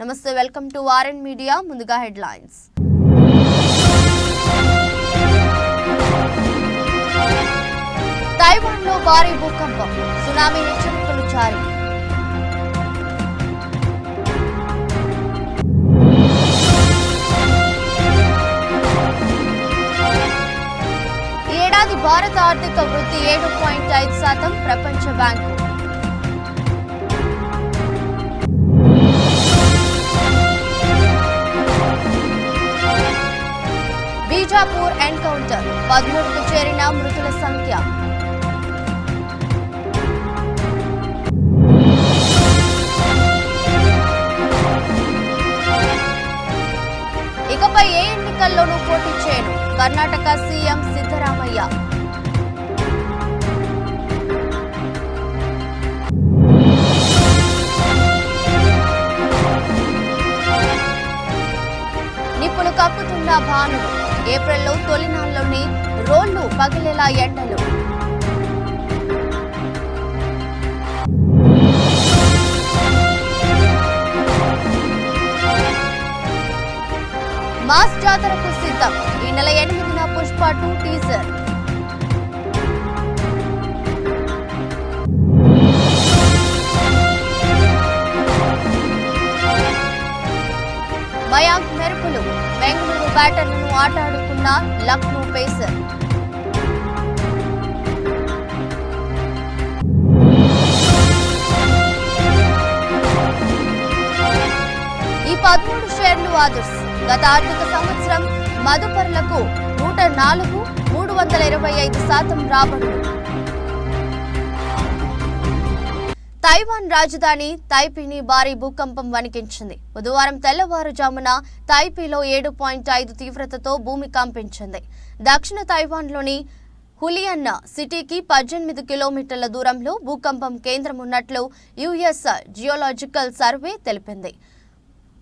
నమస్తే, welcome to RN media. ముందుగా headlines. తైవాన్లో భారీ భూకంపం, సునామీ హెచ్చరికలు జారీ. ఈ ఏడాది భారత ఆర్థిక వృద్ధి 7.5%, ప్రపంచ బ్యాంకు. బీజాపూర్ ఎన్కౌంటర్, 13కు చేరిన మృతుల సంఖ్య. ఇకపై ఏ ఎన్నికల్లోనూ పోటీ చేయను, కర్ణాటక సీఎం సిద్ధరామయ్య. నిప్పులు కక్కుతున్న భానుడు, ఏప్రిల్లో తొలినాళ్లోని రోళ్లు పగిలేలా ఎండలు. మాస్ జాతరకు సిద్ధం, ఈ నెల 8న పుష్ప 2 టీజర్. మయాంక్ మెరుపులు, బెంగళూరు బ్యాటర్లను ఆటాడుకున్న లక్నో పేసర్. ఈ 13 షేర్లు ఆదర్శ్. గత ఆర్థిక సంవత్సరం మదుపరులకు 104, 325% రాబడులు. తైవాన్ రాజధాని తైపీని భారీ భూకంపం వణికించింది. బుధవారం తెల్లవారుజామున తైపీలో 7.5 తీవ్రతతో భూమి కంపించింది. దక్షిణ తైవాన్లోని హులియన్ సిటీకి 18 కిలోమీటర్ల దూరంలో భూకంపం కేంద్రం ఉన్నట్లు యుఎస్ జియోలాజికల్ సర్వే తెలిపింది.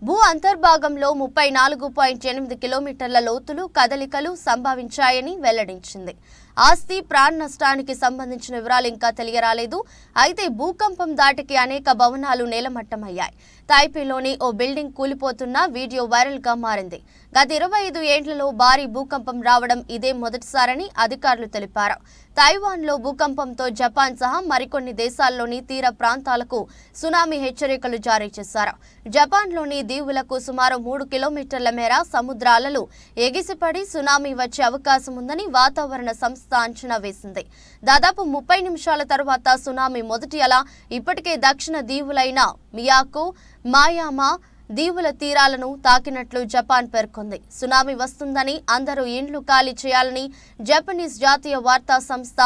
భూ అంతర్భాగంలో 34.8 కిలోమీటర్ల లోతులు కదలికలు సంభవించాయని వెల్లడించింది. ఆస్తి ప్రాణ నష్టానికి సంబంధించిన వివరాలు ఇంకా తెలియరాలేదు. అయితే భూకంపం దాటికి అనేక భవనాలు నేలమట్టమయ్యాయి. తైపీలోని ఓ బిల్డింగ్ కూలిపోతున్న వీడియో వైరల్ గా మారింది. గత 25 ఏండ్లలో భారీ భూకంపం రావడం ఇదే మొదటిసారని అధికారులు తెలిపారు. తైవాన్లో భూకంపంతో జపాన్ సహా మరికొన్ని దేశాల్లోని తీర ప్రాంతాలకు సునామీ హెచ్చరికలు జారీ చేశారు. జపాన్లోని దీవులకు సుమారు 3 కిలోమీటర్ల మేర సముద్రాలలో ఎగిసిపడి సునామీ వచ్చే అవకాశం ఉందని వాతావరణ సంస్థ అంచనా వేసింది. దాదాపు 30 నిమిషాల తర్వాత సునామీ మొదటి అల ఇప్పటికే దక్షిణ దీవులైన మియాకో, మాయామా దీవుల తీరాలను తాకినట్లు జపాన్ పేర్కొంది. సునామీ వస్తుందని, అందరూ ఇండ్లు ఖాళీ చేయాలని జపనీస్ జాతీయ వార్తా సంస్థ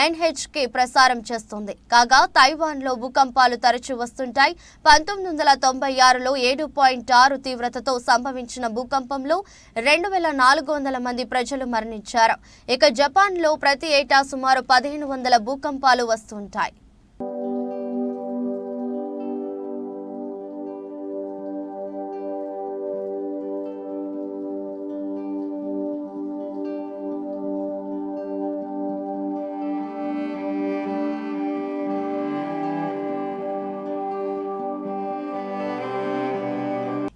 ఎన్హెచ్కే ప్రసారం చేస్తోంది. కాగా తైవాన్లో భూకంపాలు తరచూ వస్తుంటాయి. 1996లో 7.6 తీవ్రతతో సంభవించిన భూకంపంలో 2400 మంది ప్రజలు మరణించారు. ఇక జపాన్లో ప్రతి ఏటా సుమారు 1500 భూకంపాలు వస్తుంటాయి.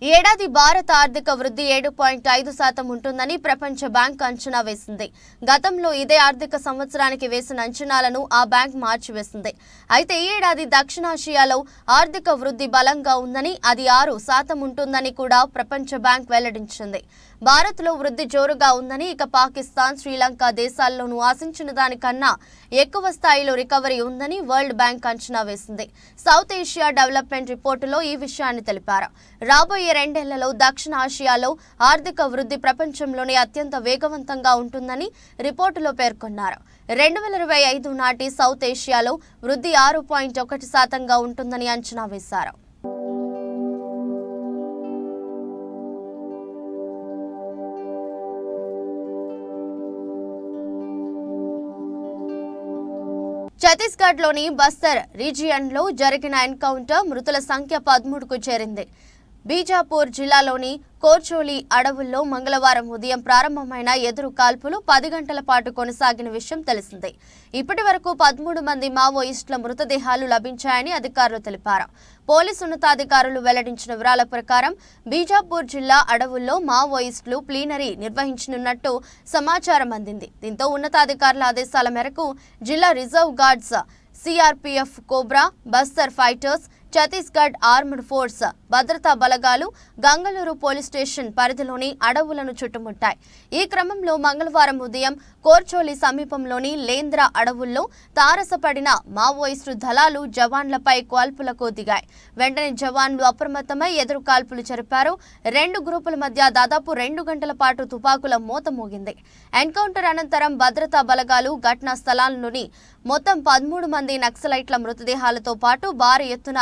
ఈ ఏడాది భారత ఆర్థిక వృద్ధి 7.5% ఉంటుందని ప్రపంచ బ్యాంక్ అంచనా వేసింది. గతంలో ఇదే ఆర్థిక సంవత్సరానికి వేసిన అంచనాలను ఆ బ్యాంక్ మార్చివేసింది. అయితే ఈ ఏడాది దక్షిణాసియాలో ఆర్థిక వృద్ధి బలంగా ఉందని, అది 6% ఉంటుందని కూడా ప్రపంచ బ్యాంక్ వెల్లడించింది. భారత్లో వృద్ధి జోరుగా ఉందని, ఇక పాకిస్తాన్, శ్రీలంక దేశాల్లోనూ ఆశించిన దానికన్నా ఎక్కువ స్థాయిలో రికవరీ ఉందని వరల్డ్ బ్యాంక్ అంచనా వేసింది. సౌత్ ఏషియా డెవలప్మెంట్ రిపోర్టులో ఈ విషయాన్ని తెలిపారు. రాబోయే 2 ఏళ్లలో దక్షిణ ఆసియాలో ఆర్థిక వృద్ధి ప్రపంచంలోనే అత్యంత వేగవంతంగా ఉంటుందని రిపోర్టులో పేర్కొన్నారు. 2025 నాటి సౌత్ ఏషియాలో వృద్ధి 6.1%గా ఉంటుందని అంచనా వేశారు. ఛత్తీస్గఢ్లోని బస్తర్ రీజియన్లో జరిగిన ఎన్కౌంటర్, మృతుల సంఖ్య 13కు చేరింది. బీజాపూర్ జిల్లాలోని కోర్చోలి అడవుల్లో మంగళవారం ఉదయం ప్రారంభమైన ఎదురు కాల్పులు 10 గంటల పాటు కొనసాగిన విషయం తెలిసిందే. ఇప్పటి వరకు 13 మంది మావోయిస్టుల మృతదేహాలు లభించాయని అధికారులు తెలిపారు. పోలీసు ఉన్నతాధికారులు వెల్లడించిన వివరాల ప్రకారం బీజాపూర్ జిల్లా అడవుల్లో మావోయిస్టులు ప్లీనరీ నిర్వహించనున్నట్టు సమాచారం అందింది. దీంతో ఉన్నతాధికారుల ఆదేశాల మేరకు జిల్లా reserve guards, CRPF, cobra, Bastar fighters, Chhattisgarh armed force భద్రతా బలగాలు గంగలూరు పోలీస్ స్టేషన్ పరిధిలోని అడవులను చుట్టుముట్టాయి. ఈ క్రమంలో మంగళవారం ఉదయం కోర్చోలి సమీపంలోని లేంద్ర అడవుల్లో తారసపడిన మావోయిస్టు దళాలు జవాన్లపై కాల్పులకు దిగాయి. వెంటనే జవాన్లు అప్రమత్తమై ఎదురు కాల్పులు జరిపారు. 2 గ్రూపుల మధ్య దాదాపు 2 గంటల పాటు తుపాకుల మోత మోగింది. ఎన్కౌంటర్ అనంతరం భద్రతా బలగాలు ఘటనా స్థలాల్లోని మొత్తం 13 మంది నక్సలైట్ల మృతదేహాలతో పాటు భారీ ఎత్తున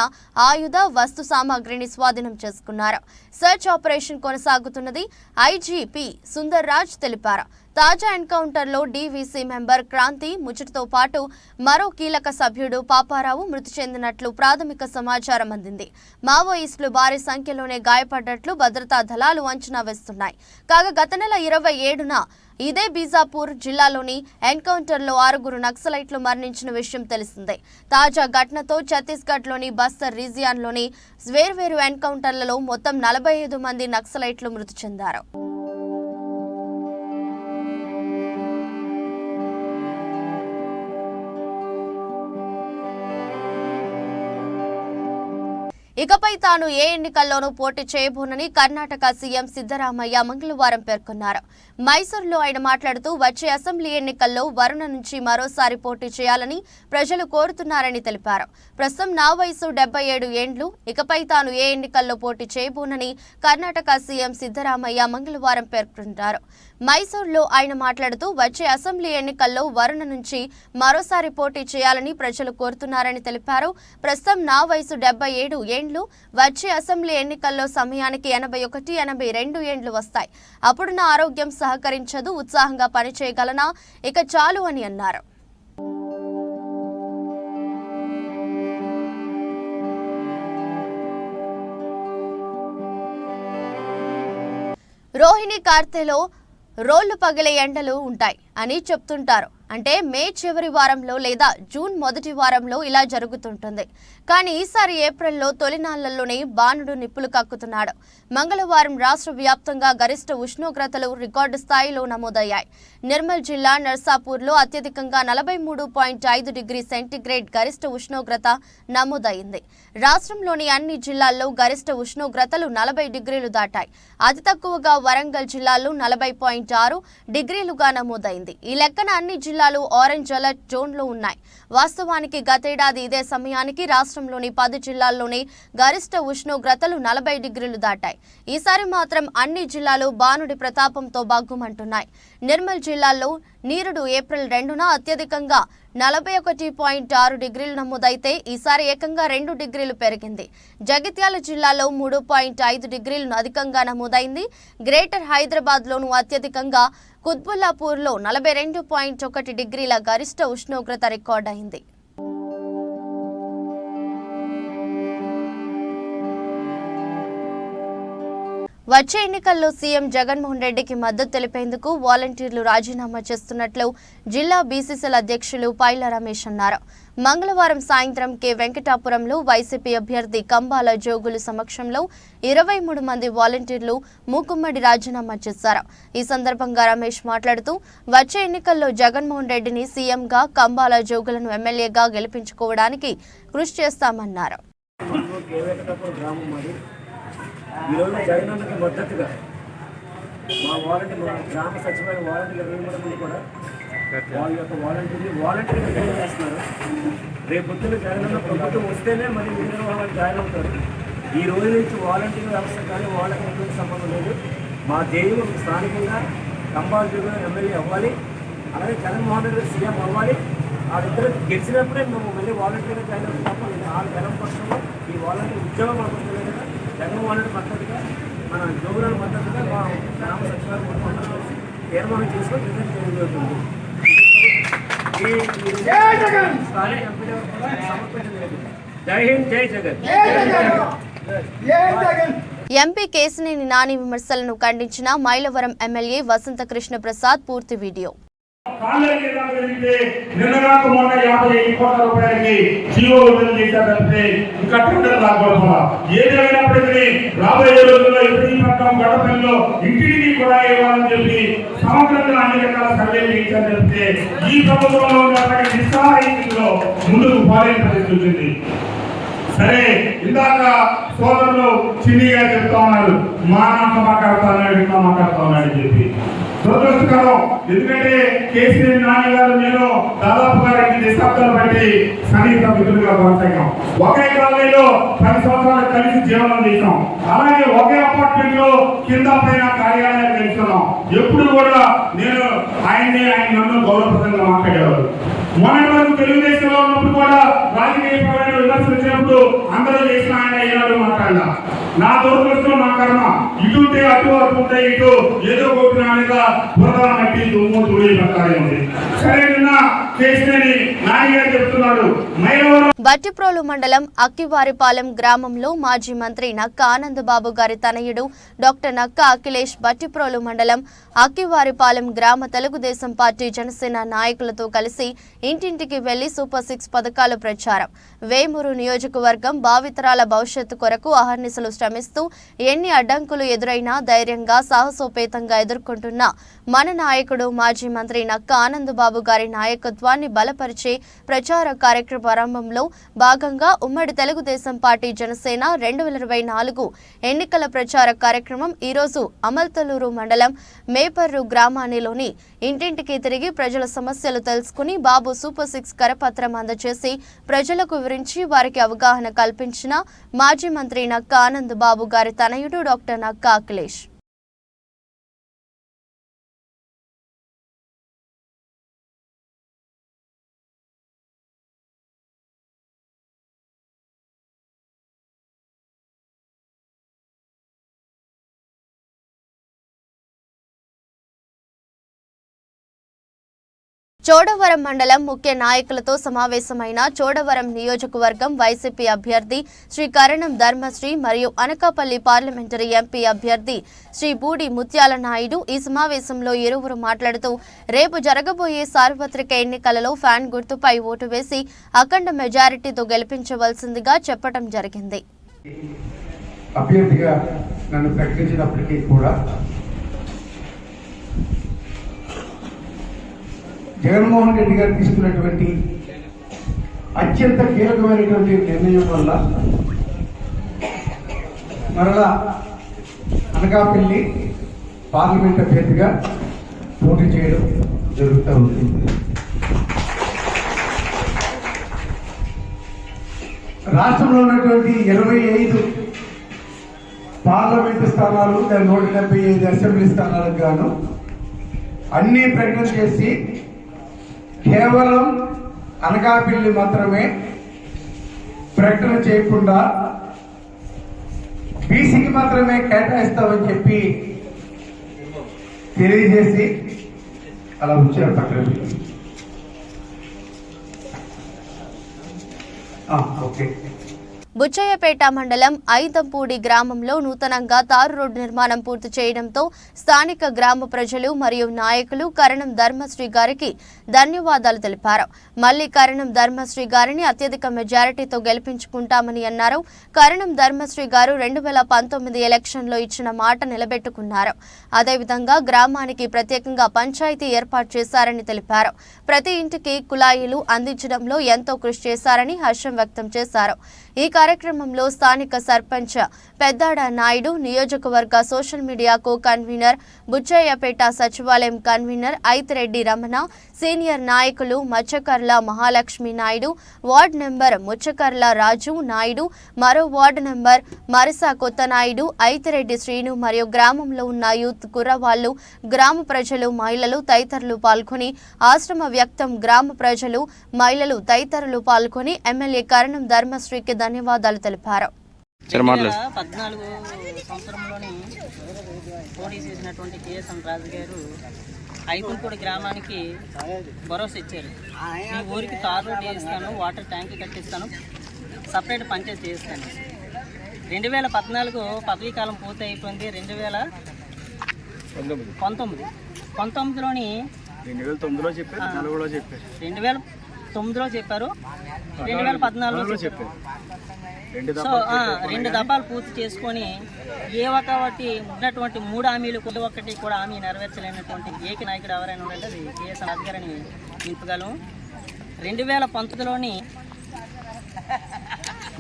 ఆయుధ వస్తు సామాగ్రిని స్వాధీనం చేసుకున్నారు. సెర్చ్ ఆపరేషన్ కొనసాగుతున్నది ఐజీపీ సుందర్ రాజ్ తెలిపారు. తాజా ఎన్కౌంటర్లో డీవీసీ మెంబర్ క్రాంతి ముచ్చటితో పాటు మరో కీలక సభ్యుడు పాపారావు మృతి చెందినట్లు ప్రాథమిక సమాచారం అందింది. మావోయిస్టులు భారీ సంఖ్యలోనే గాయపడ్డట్లు భద్రతా దళాలు అంచనా వేస్తున్నాయి. కాగా గత నెల 27న ఇదే బీజాపూర్ జిల్లాలోని ఎన్కౌంటర్లో 6 నక్సలైట్లు మరణించిన విషయం తెలిసిందే. తాజా ఘటనతో ఛత్తీస్గఢ్లోని బస్తర్ రీజియన్లోని వేర్వేరు ఎన్కౌంటర్లలో మొత్తం 45 మంది నక్సలైట్లు మృతి చెందారు. ఇకపై తాను ఏ ఎన్నికల్లోనూ పోటీ చేయబోనని కర్ణాటక సీఎం సిద్ధరామయ్య మంగళవారం పేర్కొన్నారు. మైసూరులో ఆయన మాట్లాడుతూ వచ్చే అసెంబ్లీ ఎన్నికల్లో వరుణ నుంచి మరోసారి పోటీ చేయాలని ప్రజలు కోరుతున్నారని తెలిపారు. ప్రస్తుతం నా వయసు 77 ఏండ్లు. ఇకపై తాను ఏ ఎన్నికల్లో పోటీ చేయబోనని కర్ణాటక సీఎం సిద్ధరామయ్య మంగళవారం పేర్కొన్నారు. మైసూరులో ఆయన మాట్లాడుతూ వచ్చే అసెంబ్లీ ఎన్నికల్లో వరుణ నుంచి మరోసారి పోటీ చేయాలని ప్రజలు కోరుతున్నారని తెలిపారు. ప్రస్తుతం నా వయసు 77 ఏండ్లు. వచ్చే అసెంబ్లీ ఎన్నికల్లో సమయానికి 81, 82 ఏండ్లు వస్తాయి. అప్పుడు నా ఆరోగ్యం సహకరించదు. ఉత్సాహంగా పనిచేయగలనా? ఇక చాలు అని అన్నారు. రోహిణి కార్తెలో రోళ్లు పగిలే ఎండలు ఉంటాయి అని చెప్తుంటారు. అంటే మే చివరి వారంలో లేదా జూన్ మొదటి వారంలో ఇలా జరుగుతుంటుంది. కానీ ఈసారి ఏప్రిల్లో తొలినాళ్లలోనే బాణుడు నిప్పులు కక్కుతున్నాడు. మంగళవారం రాష్ట్ర వ్యాప్తంగా గరిష్ట ఉష్ణోగ్రతలు రికార్డు స్థాయిలో నమోదయ్యాయి. నిర్మల్ జిల్లా నర్సాపూర్లో అత్యధికంగా 43.5 డిగ్రీ సెంటీగ్రేడ్ గరిష్ట ఉష్ణోగ్రత నమోదైంది. రాష్ట్రంలోని అన్ని జిల్లాల్లో గరిష్ట ఉష్ణోగ్రతలు 40 డిగ్రీలు దాటాయి. అతి తక్కువగా వరంగల్ జిల్లాలో 40.6 డిగ్రీలుగా నమోదైంది. ఈ లెక్కన అన్ని జిల్లాలు ఆరెంజ్ అలర్ట్ జోన్లో ఉన్నాయి. వాస్తవానికి గతేడాది ఇదే సమయానికి రాష్ట్రంలోని 10 జిల్లాల్లోనే గరిష్ట ఉష్ణోగ్రతలు 40 డిగ్రీలు దాటాయి. ఈసారి మాత్రం అన్ని జిల్లాలు బాణుడి ప్రతాపంతో బాగుమంటున్నాయి. నిర్మల్ జిల్లాలో నీరుడు ఏప్రిల్ 2న అత్యధికంగా 41.6 డిగ్రీలు నమోదైతే ఈసారి ఏకంగా 2 డిగ్రీలు పెరిగింది. జగిత్యాల జిల్లాలో 3.5 డిగ్రీలు అధికంగా నమోదైంది. గ్రేటర్ హైదరాబాద్లోనూ అత్యధికంగా కుత్బుల్లాపూర్లో 42.1 డిగ్రీల గరిష్ట ఉష్ణోగ్రత రికార్డైంది. వచ్చే ఎన్నికల్లో సీఎం జగన్మోహన్ రెడ్డికి మద్దతు తెలిపేందుకు వాలంటీర్లు రాజీనామా చేస్తున్నట్లు జిల్లా బీసీసీల అధ్యక్షులు పైల రమేష్ అన్నారు. మంగళవారం సాయంత్రం కె వెంకటాపురంలో వైసీపీ అభ్యర్థి కంబాల జోగులు సమక్షంలో 23 మంది వాలంటీర్లు మూకుమ్మడి రాజీనామా చేశారు. ఈ సందర్భంగా రమేష్ మాట్లాడుతూ వచ్చే ఎన్నికల్లో జగన్మోహన్ రెడ్డిని సీఎంగా, కంబాల జోగులను ఎమ్మెల్యేగా గెలిపించుకోవడానికి కృషి చేస్తామన్నారు. ఈరోజు జగనన్నకి మద్దతుగా మా గ్రామ సచివాలయ వాలంటీర్లు కూడా వాళ్ళ యొక్క వాలంటీర్గా జాయిన్ చేస్తున్నారు. రేపు పొద్దున్న జగనన్న ప్రభుత్వం వస్తేనే మరి మిగిలిన వాళ్ళు జాయిన్ అవుతారు. ఈ రోజు నుంచి వాలంటీర్ వ్యవస్థ కానీ వాళ్ళకి ఎటువంటి సంబంధం లేదు. మా ధ్యేయం స్థానికంగా కంబాల జోగులు ఎమ్మెల్యే అవ్వాలి, అలాగే జగన్మోహన్ రెడ్డి సీఎం అవ్వాలి. వాళ్ళిద్దరు గెలిచినప్పుడే మేము మళ్ళీ వాలంటీర్గా జాయిన్ అవుతాం తప్ప ఆ జనం పక్షంలో ఈ వాలంటీర్ ఉద్యోగం మాకు లేదు. జగన్మోహన్ రెడ్డి మద్దతుగా మన జోగులను మద్దతుగా మా గ్రామ సచివాలయం తీర్మానం చేసుకొని రిజైన్ చేయడం జరుగుతుంది. స్థానిక ఎంపీ సమర్పించలేదు. జై హింద్, జై జగన్. ఎంపీ కేశినేని నాని విమర్శలను ఖండించిన మైలవరం ఎమ్మెల్యే వసంత కృష్ణ ప్రసాద్ పూర్తి వీడియో. నిన్నగాక మొన్న 50 కోట్ల రూపాయలకి జీవో విడుదల చేశారంటే ఇంకా టెండర్ రాకపోవా ఏదైనప్పటికీ రాబోయే రోజుల్లో ఇబ్రహీంపట్నం గడపల్లిలో ఇంటికి కూడా ఇవ్వాలని చెప్పి సమగ్రంగా అన్ని రకాల సర్వేలు చేశారని చెప్తే ఈ ప్రభుత్వంలో ఉన్నటువంటి నిస్సహాయంలో ముందుకు పోలే పరిస్థితి వచ్చింది. సరే, ఇందాక సోదరులు చిన్నిగా చెప్తా ఉన్నారు, మా నాన్న మాట్లాడుతా ఉన్నాడు, ఇట్లా మాట్లాడుతా ఉన్నాడు చెప్పి దురదృష్టకరం. ఎందుకంటే కేసీఆర్ నాని గారు నేను దాదాపుగా 2 దశాబ్దాలు బట్టి సన్నిహిత మిత్రులుగా కొనసాగాం. ఒకే కాలనీలో 10 సంవత్సరాలు కలిసి జీవనం చేశాం. అలాగే ఒకే అపార్ట్మెంట్ లో కింద పైన కార్యాలయాలు కలిస్తున్నాం. ఎప్పుడు కూడా నేను ఆయన నన్ను గౌరవప్రదంగా మాట్లాడేవారు. మొన్నటి వరకు తెలుగుదేశంలో ఉన్నప్పుడు కూడా రాజకీయపరమైన విమర్శలు వచ్చినప్పుడు అందరూ చేసిన ఆయన ఈనాడు మాట్లాడాల. నా దురదృష్టం, నా కర్మ, ఇటుంటే అటు అటుంటే ఇటు ఏదో కొట్టిన మీద బురద మట్టి దుమ్ము తుడి పట్టాలి ఉంది. సరే, నిన్న కేశినేని నాని గారు చెప్తున్నాడు, మైలవరం బట్టిప్రోలు మండలం అక్కివారిపాలెం గ్రామంలో మాజీ మంత్రి నక్క ఆనందబాబు గారి తనయుడు డాక్టర్ నక్క అఖిలేష్ బట్టిప్రోలు మండలం అక్కివారిపాలెం గ్రామ తెలుగుదేశం పార్టీ జనసేన నాయకులతో కలిసి ఇంటింటికి వెళ్లి సూపర్ 6 పథకాలు ప్రచారం. వేమూరు నియోజకవర్గం భావితరాల భవిష్యత్తు కొరకు అహర్నిశలు శ్రమిస్తూ ఎన్ని అడ్డంకులు ఎదురైనా ధైర్యంగా సాహసోపేతంగా ఎదుర్కొంటున్న మన నాయకుడు మాజీ మంత్రి నక్క ఆనందబాబు గారి నాయకత్వాన్ని బలపరిచే ప్రచార కార్యక్రమ ప్రారంభంలో భాగంగా ఉమ్మడి తెలుగుదేశం పార్టీ జనసేన 2024 ఎన్నికల ప్రచార కార్యక్రమం ఈరోజు అమల్తలూరు మండలం మేపర్రు గ్రామానిలోని ఇంటింటికి తిరిగి ప్రజల సమస్యలు తెలుసుకుని బాబు సూపర్ 6 కరపత్రం అందజేసి ప్రజలకు వివరించి వారికి అవగాహన కల్పించిన మాజీ మంత్రి నక్క ఆనందబాబు గారి తనయుడు డాక్టర్ నక్క అఖిలేష్. చోడవరం మండలం ముఖ్య నాయకులతో సమావేశమైన చోడవరం నియోజకవర్గం వైసీపీ అభ్యర్థి శ్రీ కరణం ధర్మశ్రీ మరియు అనకాపల్లి పార్లమెంటరీ ఎంపీ అభ్యర్థి శ్రీ బూడి ముత్యాల నాయుడు. ఈ సమావేశంలో ఇరువురు మాట్లాడుతూ రేపు జరగబోయే సార్వత్రిక ఎన్నికలలో ఫ్యాన్ గుర్తుపై ఓటు వేసి అఖండ మెజారిటీతో గెలిపించవలసిందిగా చెప్పడం జరిగింది. అభ్యర్థిగా నన్ను ప్రకటించినప్పటికీ కూడా జగన్మోహన్ రెడ్డి గారు తీసుకున్నటువంటి అత్యంత కీలకమైనటువంటి నిర్ణయం వల్ల మరలా అనకాపల్లి పార్లమెంట్ అభ్యర్థిగా పోటీ చేయడం జరుగుతూ ఉంటుంది. రాష్ట్రంలో ఉన్నటువంటి 25 పార్లమెంటు స్థానాలు, 175 అసెంబ్లీ స్థానాలకు గాను అన్ని ప్రకటన చేసి కేవలం అనకాపల్లి మాత్రమే ప్రకటన చేయకుండా బీసీకి మాత్రమే కేటాయిస్తామని చెప్పి తెలియజేసి అలా ఉంచారు పక్కన. ఓకే. బుచ్చయ్యపేట మండలం ఐదంపూడి గ్రామంలో నూతనంగా తారు రోడ్డు నిర్మాణం పూర్తి చేయడంతో స్థానిక గ్రామ ప్రజలు మరియు నాయకులు కరణం ధర్మశ్రీ గారికి ధన్యవాదాలు తెలిపారు. మళ్లీ కరణం ధర్మశ్రీ గారిని అత్యధిక మెజారిటీతో గెలిపించుకుంటామని అన్నారు. కరణం ధర్మశ్రీ గారు 2019 ఎలక్షన్లో ఇచ్చిన మాట నిలబెట్టుకున్నారు. అదేవిధంగా గ్రామానికి ప్రత్యేకంగా పంచాయతీ ఏర్పాటు చేశారని తెలిపారు. ప్రతి ఇంటికి కుళాయిలు అందించడంలో ఎంతో కృషి చేశారని హర్షం వ్యక్తం చేశారు. ఈ కార్యక్రమంలో స్థానిక సర్పంచ్ పెద్దాడ నాయుడు, నియోజకవర్గ social media co convener, Buchayyapeta సచివాలయం కన్వీనర్ ఐతిరెడ్డి రమణ, సీనియర్ నాయకులు మచ్చకర్ల మహాలక్ష్మి నాయుడు, వార్డు నెంబర్ ముచ్చకర్ల రాజు నాయుడు, మరో వార్డు నెంబర్ మరిసా కొత్త నాయుడు, ఐతిరెడ్డి శ్రీను మరియు గ్రామంలో ఉన్న యూత్ కుర్రవాళ్లు, గ్రామ ప్రజలు, మహిళలు తదితరులు పాల్గొని ఆశ్రమ వ్యక్తం గ్రామ ప్రజలు, మహిళలు తదితరులు పాల్గొని ఎమ్మెల్యే కరణం ధర్మశ్రీకి ధన్యవాదాలు తెలిపారు. 14 సంవత్సరంలోని పోటీ చేసినటువంటి కేఎస్ఎం రాజు గారు ఐకుంపూడి గ్రామానికి భరోసా ఇచ్చారు. మీ ఊరికి తార్ రోడ్ వేయిస్తాను, వాటర్ ట్యాంక్ కట్టిస్తాను, సపరేట్ పంచాయతీ చేస్తాను. 2014 పదవీ కాలం పూర్తి అయిపోయింది. 2019లోని 2009లో చెప్పారు, 2014లో చెప్పారు, 2009లో చెప్పారు, 2014లో చెప్పారు. సో 2 దఫాలు పూర్తి చేసుకొని ఒకటి ఉన్నటువంటి 3 హామీలు ఒక్కటి కూడా హామీ నెరవేర్చలేనటువంటి ఏక నాయకుడు ఎవరైనా ఉందంటే అది కేఎస్ రాజుగారని నిలుపగలం. 2019లోని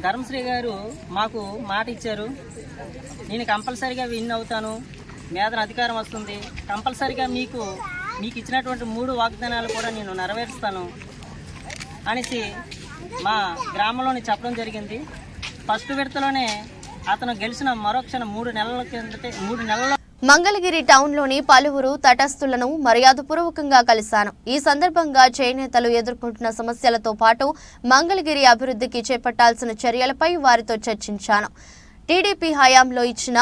ధర్మశ్రీ గారు మాకు మాట ఇచ్చారు, నేను కంపల్సరీగా విన్ అవుతాను, మీద అధికారం వస్తుంది, కంపల్సరీగా మీకు ఇచ్చినటువంటి 3 వాగ్దానాలు కూడా నేను నెరవేరుస్తాను అనేసి మా గ్రామంలోని చెప్పడం జరిగింది. ఫస్ట్ విడతలోనే అతను గెలిచిన మరొక్షణ 3 నెలల కిందటే 3 నెలల మంగళగిరి టౌన్లోని పలువురు తటస్థులను మర్యాదపూర్వకంగా కలిశాను. ఈ సందర్భంగా చేనేతలు ఎదుర్కొంటున్న సమస్యలతో పాటు మంగళగిరి అభివృద్ధికి చేపట్టాల్సిన చర్యలపై వారితో చర్చించాను. టీడీపీ హయాంలో ఇచ్చిన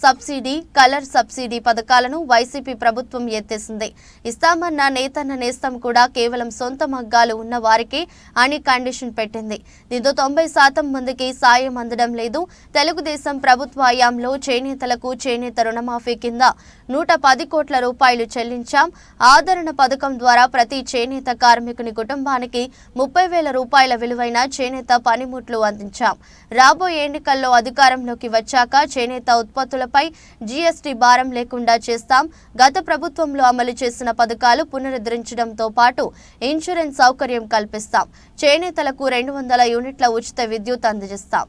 సబ్సిడీ, కలర్ సబ్సిడీ పథకాలను వైసీపీ ప్రభుత్వం ఎత్తేసింది. ఇస్తామన్న నేతన్న నేస్తం కూడా కేవలం సొంత మగ్గాలు ఉన్న వారికి అని కండిషన్ పెట్టింది. దీంతో 90% మందికి సాయం అందడం లేదు. తెలుగుదేశం ప్రభుత్వ హయాంలో చేనేతలకు చేనేత రుణమాఫీ కింద 110 కోట్ల రూపాయలు చెల్లించాం. ఆదరణ పథకం ద్వారా ప్రతి చేనేత కార్మికుని కుటుంబానికి 30,000 రూపాయల విలువైన చేనేత పనిముట్లు అందించాం. రాబోయే ఎన్నికల్లో అధికారంలోకి వచ్చాక చేనేత ఉత్పత్తులపై జీఎస్టీ భారం లేకుండా చేస్తాం. గత ప్రభుత్వంలో అమలు చేసిన పథకాలు పునరుద్ధరించడంతో పాటు ఇన్సూరెన్స్ సౌకర్యం కల్పిస్తాం. చేనేతలకు 200 యూనిట్ల ఉచిత విద్యుత్ అందజేస్తాం.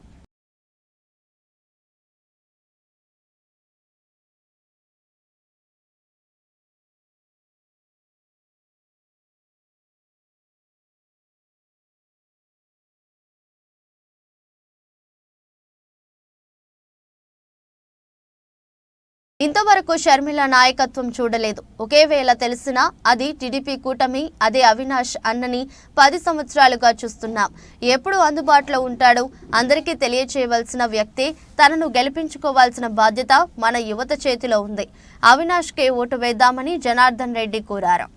ఇంతవరకు షర్మిల నాయకత్వం చూడలేదు. ఒకేవేళ తెలిసినా అది టీడీపీ కూటమి, అదే అవినాష్ అన్నని 10 సంవత్సరాలుగా చూస్తున్నాం. ఎప్పుడు అందుబాటులో ఉంటాడు? అందరికీ తెలియచేయవలసిన వ్యక్తే. తనను గెలిపించుకోవాల్సిన బాధ్యత మన యువత చేతిలో ఉంది. అవినాష్కే ఓటు వేద్దామని జనార్దన్ రెడ్డి కోరారు.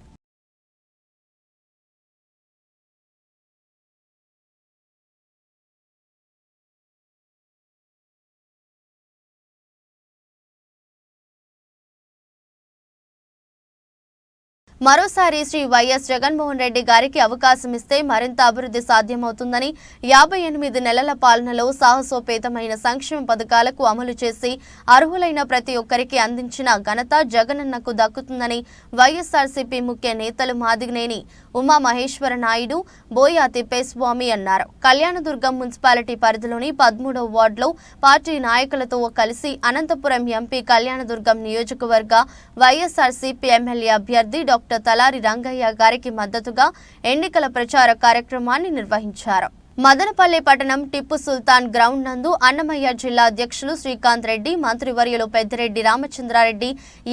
మరోసారి శ్రీ వైఎస్ జగన్మోహన్ రెడ్డి గారికి అవకాశం ఇస్తే మరింత అభివృద్ధి సాధ్యమవుతుందని, 58 నెలల పాలనలో సాహసోపేతమైన సంక్షేమ పథకాలకు అమలు చేసి అర్హులైన ప్రతి ఒక్కరికి అందించిన ఘనత జగనన్నకు దక్కుతుందని వైఎస్ఆర్సీపీ ముఖ్య నేతలు మాదిగనేని ఉమామహేశ్వర నాయుడు, బోయా తిప్పేస్వామి అన్నారు. కళ్యాణదుర్గం మున్సిపాలిటీ పరిధిలోని 13వ వార్డులో పార్టీ నాయకులతో కలిసి అనంతపురం ఎంపీ కళ్యాణదుర్గం నియోజకవర్గ వైఎస్ఆర్సీపీ ఎమ్మెల్యే అభ్యర్థి డాక్టర్ తలారి రంగయ్య గారికి మద్దతుగా ఎన్నికల ప్రచార కార్యక్రమాన్ని నిర్వహించారు. మదనపల్లె పట్టణం టిప్పు సుల్తాన్ గ్రౌండ్ నందు అన్నమయ్య జిల్లా అధ్యక్షులు శ్రీకాంత్ రెడ్డి, మంత్రివర్యులు పెద్దిరెడ్డి రామచంద్రారెడ్డి,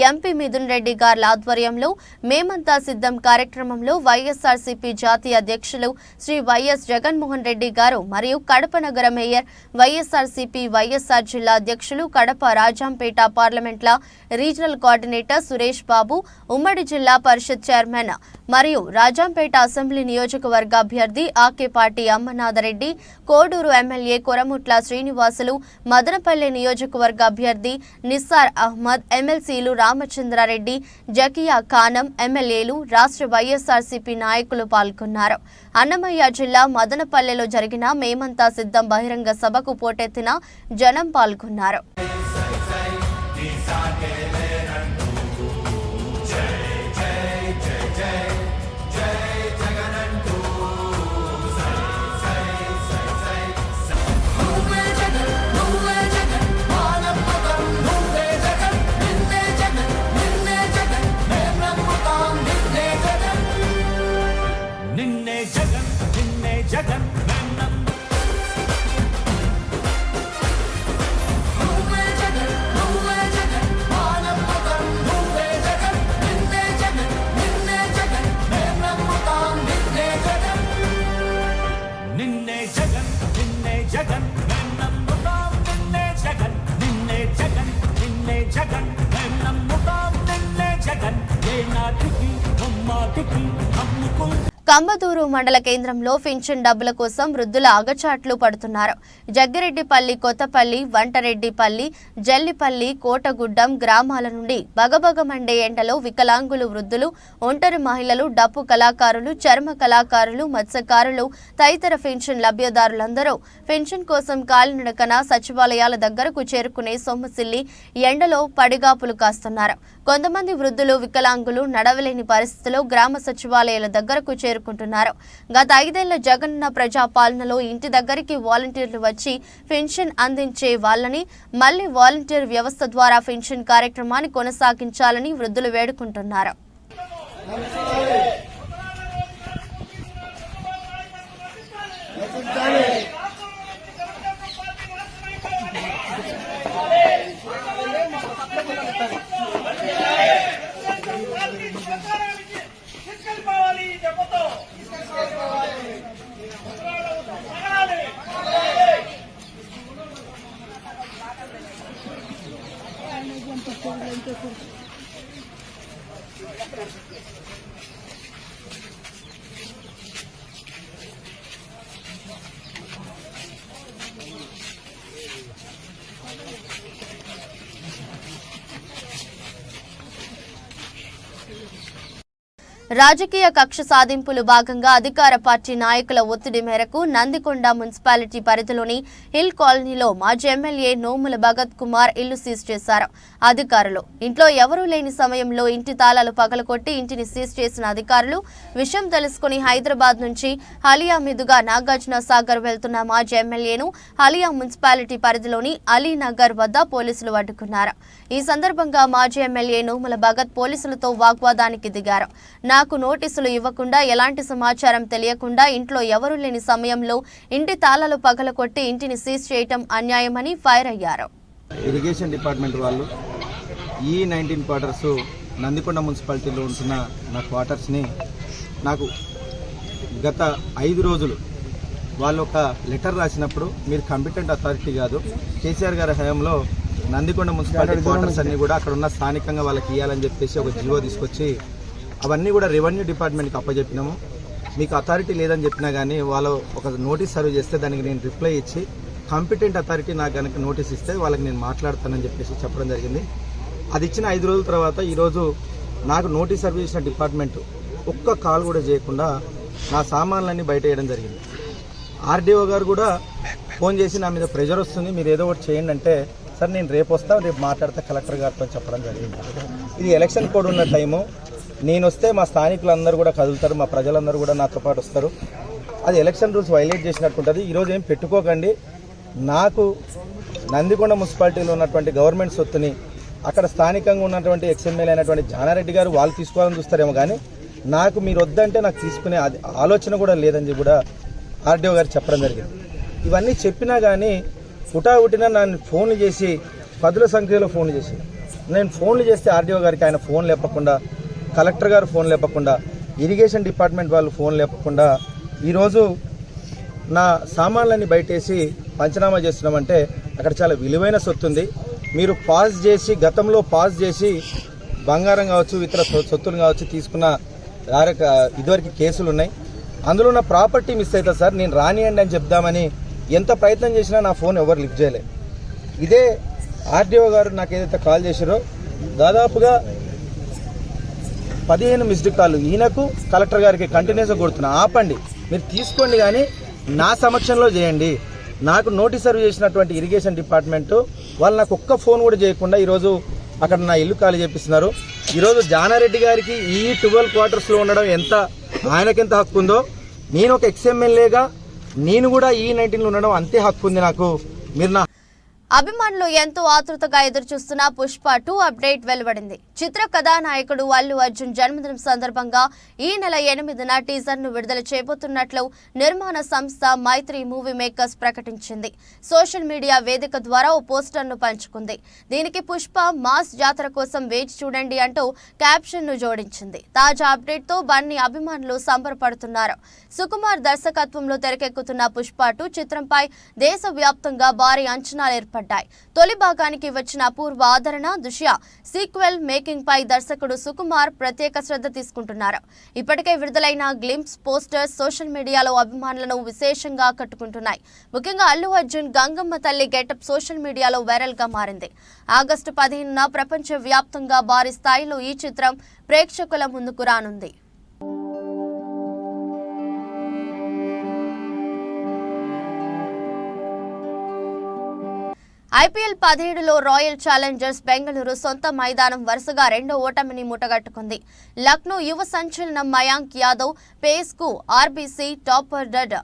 ఎంపీ మిథున్ రెడ్డి గార్ల ఆధ్వర్యంలో మేమంతా సిద్ధం కార్యక్రమంలో వైఎస్ఆర్సీపీ జాతీయ అధ్యక్షులు శ్రీ వైఎస్ జగన్మోహన్ రెడ్డి గారు మరియు కడప నగర మేయర్ వైఎస్ఆర్సీపీ వైఎస్ఆర్ జిల్లా అధ్యక్షులు, కడప రాజంపేట పార్లమెంట్ల రీజనల్ కోఆర్డినేటర్ సురేష్ బాబు, ఉమ్మడి జిల్లా పరిషత్ చైర్మన్ మరియు రాజంపేట అసెంబ్లీ నియోజకవర్గ అభ్యర్థి ఆకేపాటి అమ్మనాథరెడ్డి, కోడూరు ఎమ్మెల్యే కొరముట్ల శ్రీనివాసులు, మదనపల్లె నియోజకవర్గ అభ్యర్థి నిస్సార్ అహ్మద్, ఎమ్మెల్సీలు రామచంద్రారెడ్డి, జకియా ఖానం, ఎమ్మెల్యేలు, రాష్ట్ర వైఎస్ఆర్సీపీ నాయకులు పాల్గొన్నారు. అన్నమయ్య జిల్లా మదనపల్లెలో జరిగిన మేమంతా సిద్ధం బహిరంగ సభకు పోటెత్తిన జనం పాల్గొన్నారు. కంబదూరు మండల కేంద్రంలో పింఛన్ డబ్బుల కోసం వృద్ధుల అగచాట్లు పడుతున్నారు. జగ్గిరెడ్డిపల్లి, కొత్తపల్లి, వంటరెడ్డిపల్లి, జల్లిపల్లి, కోటగుడ్డం గ్రామాల నుండి బగబగమండే ఎండలో వికలాంగులు, వృద్ధులు, ఒంటరి మహిళలు, డప్పు కళాకారులు, చర్మ కళాకారులు, మత్స్యకారులు తదితర పింఛన్ లబ్ధిదారులందరూ పింఛన్ కోసం కాలినడకన సచివాలయాల దగ్గరకు చేరుకునే సొమ్మసిల్లి ఎండలో పడిగాపులు కాస్తున్నారు. కొంతమంది వృద్ధులు, వికలాంగులు నడవలేని పరిస్థితిలో గ్రామ సచివాలయాల దగ్గరకు చేరుకుంటున్నారు. గత 5 ఏళ్ల జగనన్న ప్రజాపాలనలో ఇంటి దగ్గరికి వాలంటీర్లు వచ్చి పెన్షన్ అందించే వాళ్ళని మళ్లీ వాలంటీర్ వ్యవస్థ ద్వారా పెన్షన్ కార్యక్రమాన్ని కొనసాగించాలని వృద్ధులు వేడుకుంటున్నారు. రాజకీయ కక్ష సాధింపులు భాగంగా అధికార పార్టీ నాయకుల ఒత్తిడి మేరకు నందికొండ మున్సిపాలిటీ పరిధిలోని హిల్ కాలనీలో మాజీ ఎమ్మెల్యే నోముల భగత్ కుమార్ ఇల్లు సీజ్ చేశారు అధికారులు. ఇంట్లో ఎవరూ లేని సమయంలో ఇంటి తాళాలు పగలకొట్టి ఇంటిని సీజ్ చేసిన అధికారులు విషయం తెలుసుకుని హైదరాబాద్ నుంచి హలియా మీదుగా నాగార్జున సాగర్ వెళ్తున్న మాజీ ఎమ్మెల్యేను హలియా మున్సిపాలిటీ పరిధిలోని అలీనగర్ వద్ద పోలీసులు అడ్డుకున్నారు. ఈ సందర్భంగా మాజీ ఎమ్మెల్యే నోముల భగత్ పోలీసులతో వాగ్వాదానికి దిగారు. నాకు నోటీసులు ఇవ్వకుండా, ఎలాంటి సమాచారం తెలియకుండా ఇంట్లో ఎవరూ లేని సమయంలో ఇంటి తాళాలు పగలకొట్టి ఇంటిని సీజ్ చేయటం అన్యాయమని ఫైర్ అయ్యారు. ఇరిగేషన్ డిపార్ట్మెంట్ వాళ్ళు ఈ 19 క్వార్టర్స్ నందికొండ మున్సిపాలిటీలో ఉంటున్న నా క్వార్టర్స్ని నాకు గత 5 రోజులు వాళ్ళు ఒక లెటర్ రాసినప్పుడు మీరు కాంపిటెంట్ అథారిటీ కాదు, కేసీఆర్ గారి హయాంలో నందికొండ మున్సిపాలిటీ క్వార్టర్స్ అన్ని కూడా అక్కడ ఉన్న స్థానికంగా వాళ్ళకి ఇవ్వాలని చెప్పేసి ఒక జీవో తీసుకొచ్చి అవన్నీ కూడా రెవెన్యూ డిపార్ట్మెంట్కి అప్పచెప్పినాము. మీకు అథారిటీ లేదని చెప్పినా కానీ వాళ్ళు ఒక నోటీస్ సర్వ్ చేస్తే దానికి నేను రిప్లై ఇచ్చి కాంపిటెంట్ అథారిటీ నాకు కనుక నోటీస్ ఇస్తే వాళ్ళకి నేను మాట్లాడతానని చెప్పేసి చెప్పడం జరిగింది. అది ఇచ్చిన 5 రోజుల తర్వాత ఈరోజు నాకు నోటీస్ సర్వ్ చేసిన డిపార్ట్మెంట్ ఒక్క కాల్ కూడా చేయకుండా నా సామాన్లన్నీ బయట వేయడం జరిగింది. ఆర్డీఓ గారు కూడా ఫోన్ చేసి నా మీద ప్రెజర్ వస్తుంది, మీరు ఏదో ఒకటి చేయండి అంటే, సార్ నేను రేపు వస్తా, రేపు మాట్లాడతా కలెక్టర్ గారితో చెప్పడం జరిగింది. ఇది ఎలక్షన్ కోడ్ ఉన్న టైము, నేను వస్తే మా స్థానికులందరూ కూడా కదులుతారు, మా ప్రజలందరూ కూడా నాతో పాటు వస్తారు. అది ఎలక్షన్ రూల్స్ వైలేట్ చేసినట్టు ఉంటుంది. ఈరోజు ఏం పెట్టుకోకండి. నాకు నందికొండ మున్సిపాలిటీలో ఉన్నటువంటి గవర్నమెంట్ సొత్తుని అక్కడ స్థానికంగా ఉన్నటువంటి ఎక్స్ఎమ్మెల్యే అయినటువంటి జానారెడ్డి గారు వాళ్ళు తీసుకోవాలని చూస్తారేమో, కానీ నాకు మీరు వద్దంటే నాకు తీసుకునే ఆలోచన కూడా లేదని చెప్పి కూడా ఆర్డీఓ గారు చెప్పడం జరిగింది. ఇవన్నీ చెప్పినా కానీ హుటాహుటిన నన్ను ఫోన్లు చేసి 10ల సంఖ్యలో ఫోన్లు చేసి, నేను ఫోన్లు చేస్తే ఆర్డీఓ గారికి ఆయన ఫోన్ లేపకుండా, కలెక్టర్ గారు ఫోన్ లేపకుండా, ఇరిగేషన్ డిపార్ట్మెంట్ వాళ్ళు ఫోన్ లేపకుండా ఈరోజు నా సామాన్లన్నీ బయటేసి పంచనామా చేస్తున్నామంటే అక్కడ చాలా విలువైన సొత్తు ఉంది. మీరు పాస్ చేసి, గతంలో పాస్ చేసి బంగారం కావచ్చు, ఇతర సొత్తులు కావచ్చు తీసుకున్న ఇదివరకు కేసులు ఉన్నాయి. అందులో నా ప్రాపర్టీ మిస్ అవుతుంది సార్, నేను రానియండి అని చెప్దామని ఎంత ప్రయత్నం చేసినా నా ఫోన్ ఎవరు లిఫ్ట్ చేయలేదు. ఇదే ఆర్డీఓ గారు నాకు ఏదైతే కాల్ చేశారో దాదాపుగా 15 మిస్డ్ కాల్ ఈయనకు, కలెక్టర్ గారికి కంటిన్యూస్గా కొడుతున్నా. ఆపండి, మీరు తీసుకోండి, కానీ నా సమక్షంలో చేయండి. నాకు నోటీస్ సర్వ్ చేసినటువంటి ఇరిగేషన్ డిపార్ట్మెంటు వాళ్ళు నాకు ఒక్క ఫోన్ కూడా చేయకుండా ఈరోజు అక్కడ నా ఇల్లు ఖాళీ చేపిస్తున్నారు. ఈరోజు జానారెడ్డి గారికి ఈ 12 క్వార్టర్స్లో ఉండడం ఆయనకెంత హక్కు ఉందో, నేను ఒక ఎక్స్ఎమ్మెల్యేగా నేను కూడా ఈ 19లో ఉండడం అంతే హక్కు ఉంది నాకు. మీరు నా అభిమానులు ఎంతో ఆతృతగా ఎదురుచూస్తున్న పుష్ప 2 అప్డేట్ వెలువడింది. చిత్ర కథానాయకుడు అల్లు అర్జున్ జన్మదినం సందర్భంగా ఈ నెల 8న టీజర్ ను విడుదల చేయబోతున్నట్లు నిర్మాణ సంస్థ మైత్రి మూవీ మేకర్స్ ప్రకటించింది. సోషల్ మీడియా వేదిక ద్వారా ఓ పోస్టర్ ను పంచుకుంది. దీనికి పుష్ప మాస్ జాతర కోసం వేచి చూడండి అంటూ క్యాప్షన్ ను జోడించింది. తాజా అప్డేట్ తో బన్నీ అభిమానులు సంబరపడుతున్నారు. సుకుమార్ దర్శకత్వంలో తెరకెక్కుతున్న పుష్ప 2 చిత్రంపై దేశవ్యాప్తంగా భారీ అంచనాలు బలపడ్డాయి. తొలి భాగానికి వచ్చిన అపూర్వ ఆదరణ దృష్ట్యా సీక్వెల్ మేకింగ్ పై దర్శకుడు సుకుమార్ ప్రత్యేక శ్రద్ధ తీసుకుంటున్నారు. ఇప్పటికే విడుదలైన గ్లింప్స్ పోస్టర్స్ సోషల్ మీడియాలో అభిమానులను విశేషంగా ఆకట్టుకుంటున్నాయి. ముఖ్యంగా అల్లు అర్జున్ గంగమ్మ తల్లి గెటప్ సోషల్ మీడియాలో వైరల్ గా మారింది. ఆగస్టు 15న ప్రపంచ వ్యాప్తంగా భారీ స్థాయిలో ఈ చిత్రం ప్రేక్షకుల ముందుకు రానుంది. ఐపీఎల్ 17లో రాయల్ ఛాలెంజర్స్ బెంగళూరు సొంత మైదానం వరుసగా రెండో ఓటమిని మూటగట్టుకుంది. లక్నో యువ సంచలనం మయాంక్ యాదవ్ పేస్ కు ఆర్బీసీ టాప్ ఆర్డర్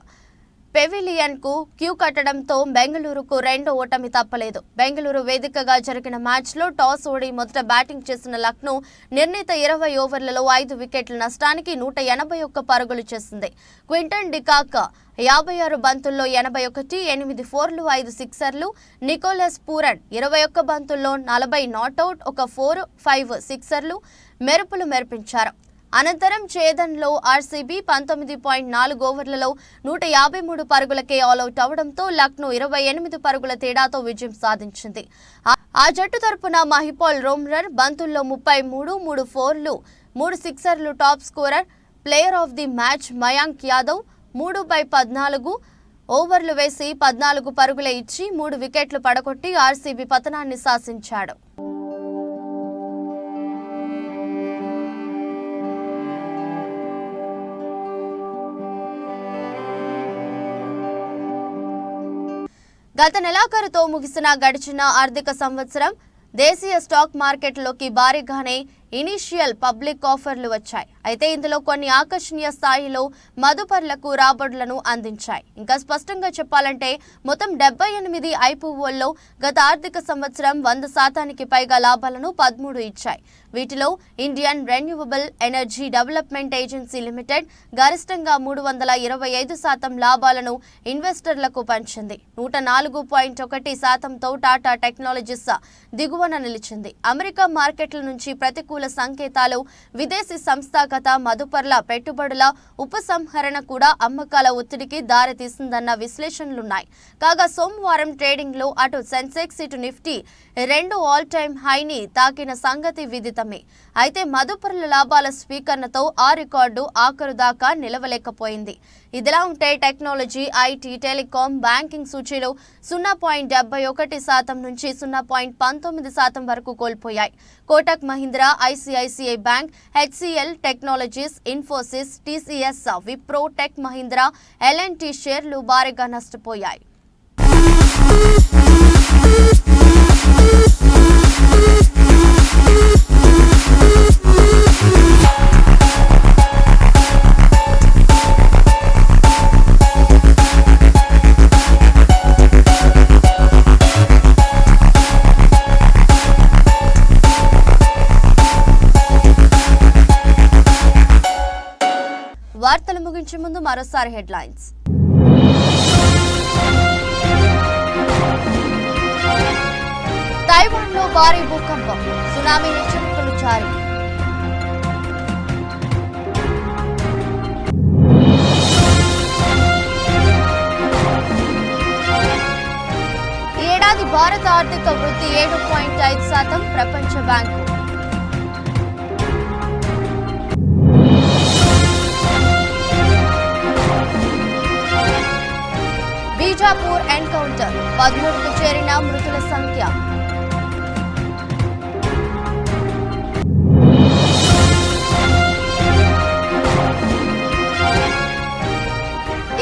పెవిలియన్ కు క్యూ కట్టడంతో బెంగళూరుకు రెండో ఓటమి తప్పలేదు. బెంగళూరు వేదికగా జరిగిన మ్యాచ్ లో టాస్ ఓడి మొదట బ్యాటింగ్ చేసిన లక్నో నిర్ణీత 20 ఓవర్లలో 5 వికెట్ల నష్టానికి 181 పరుగులు చేసింది. క్వింటన్ డికాక్ 56 బంతుల్లో 81, 8 ఫోర్లు, 5 సిక్సర్లు. నికోలస్ పూరన్ 21 బంతుల్లో 40 నాట్అవుట్, 1 4, 5 సిక్సర్లు మెరుపులు మెరిపించారు. అనంతరం ఛేదన్లో ఆర్సీబీ 19.4 ఓవర్లలో 153 పరుగులకే ఆల్అవుట్ అవడంతో లక్నో 28 పరుగుల తేడాతో విజయం సాధించింది. ఆ జట్టు తరపున మహిపాల్ రోమ్రర్ బంతుల్లో 33, 3 ఫోర్లు, 3 సిక్సర్లు. Top scorer player of the match Mayank Yadav 3/14 ఓవర్లు వేసి 14 పరుగులే ఇచ్చి 3 వికెట్లు పడగొట్టి ఆర్సీబీ పతనాన్ని శాసించాడు. గత నెలాఖరుతో ముగిసిన గడిచిన ఆర్థిక సంవత్సరం దేశీయ స్టాక్ మార్కెట్లోకి భారీగానే ఇనీషియల్ పబ్లిక్ ఆఫర్లు వచ్చాయి. అయితే ఇందులో కొన్ని ఆకర్షణీయ స్థాయిలో మదుపర్లకు రాబడులను అందించాయి. ఇంకా స్పష్టంగా చెప్పాలంటే మొత్తం 78 ఐపీఓల్లో గత ఆర్థిక సంవత్సరం 100% పైగా లాభాలను 13 ఇచ్చాయి. వీటిలో Indian renewable energy development agency limited గరిష్టంగా 325% లాభాలను ఇన్వెస్టర్లకు పంచింది. 104.1%తో టాటా టెక్నాలజీస్ దిగువన నిలిచింది. అమెరికా మార్కెట్ల నుంచి ప్రతికూల సంకేతాలు, విదేశీ సంస్థాగత మదుపర్ల పెట్టుబడుల ఉపసంహరణ కూడా అమ్మకాల ఒత్తిడికి దారితీసిందన్న విశ్లేషణలున్నాయి. కాగా సోమవారం ట్రేడింగ్ లో అటు సెన్సెక్స్ ఇటు నిఫ్టీ 2 ఆల్ టైమ్ హైని తాకిన సంగతి విదితమే. అయితే మదుపర్ల లాభాల స్వీకరణతో ఆ రికార్డు ఆఖరు దాకా నిలవలేకపోయింది. ఇదిలా ఉంటే టెక్నాలజీ, ఐటీ, టెలికాం, బ్యాంకింగ్ సూచీలు 0.71% నుంచి 0.19% వరకు కోల్పోయాయి. Kotak Mahindra, ICICI bank, HCL technologies, Infosys, TCS, Wipro, Tech Mahindra, LNT షేర్లు భారీగా నష్టపోయాయి. వార్తలు ముగించే ముందు మరోసారి హెడ్లైన్స్. తైవాన్లో భారీ భూకంపం, సునామీ హెచ్చరికలు జారీ. ఈ ఏడాది భారత ఆర్థిక వృద్ధి 7.5%, ప్రపంచ బ్యాంకు. బీజాపూర్ ఎన్కౌంటర్, 13కు చేరిన మృతుల సంఖ్య.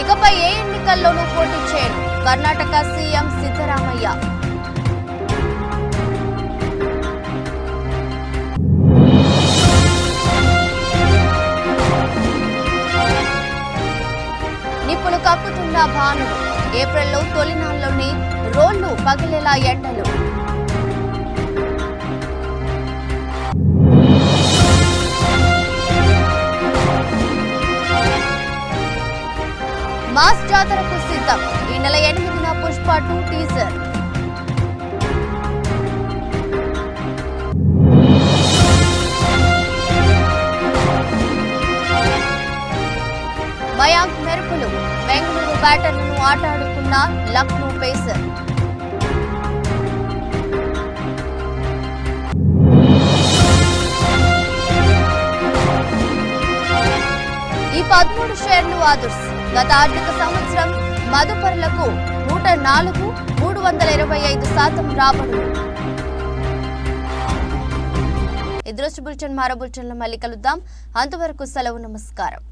ఇకపై ఏ ఎన్నికల్లోనూ పోటీ చేయను, కర్ణాటక సీఎం సిద్ధరామయ్య. నిప్పులు కక్కుతున్న భానుడు, ఏప్రిల్లో తొలినాల్లోనే రోళ్లు పగిలేలా ఎండలు. మాస్ జాతరకు సిద్ధం, ఈ నెల 8న పుష్ప 2 టీజర్. మయాంక్ మెరుపులు, బెంగళూరు బ్యాటర్లను ఆటాడుకున్న లక్నో పేసర్. 13 షేర్లు ఆదుర్స్. గత ఆర్థిక సంవత్సరం మదుపరులకు 104, 325% రాబడులు. ఈ దృష్టి బులెటిన్ మరో బులెటిన్లో మళ్ళీ కలుద్దాం. అంతవరకు సెలవు. నమస్కారం.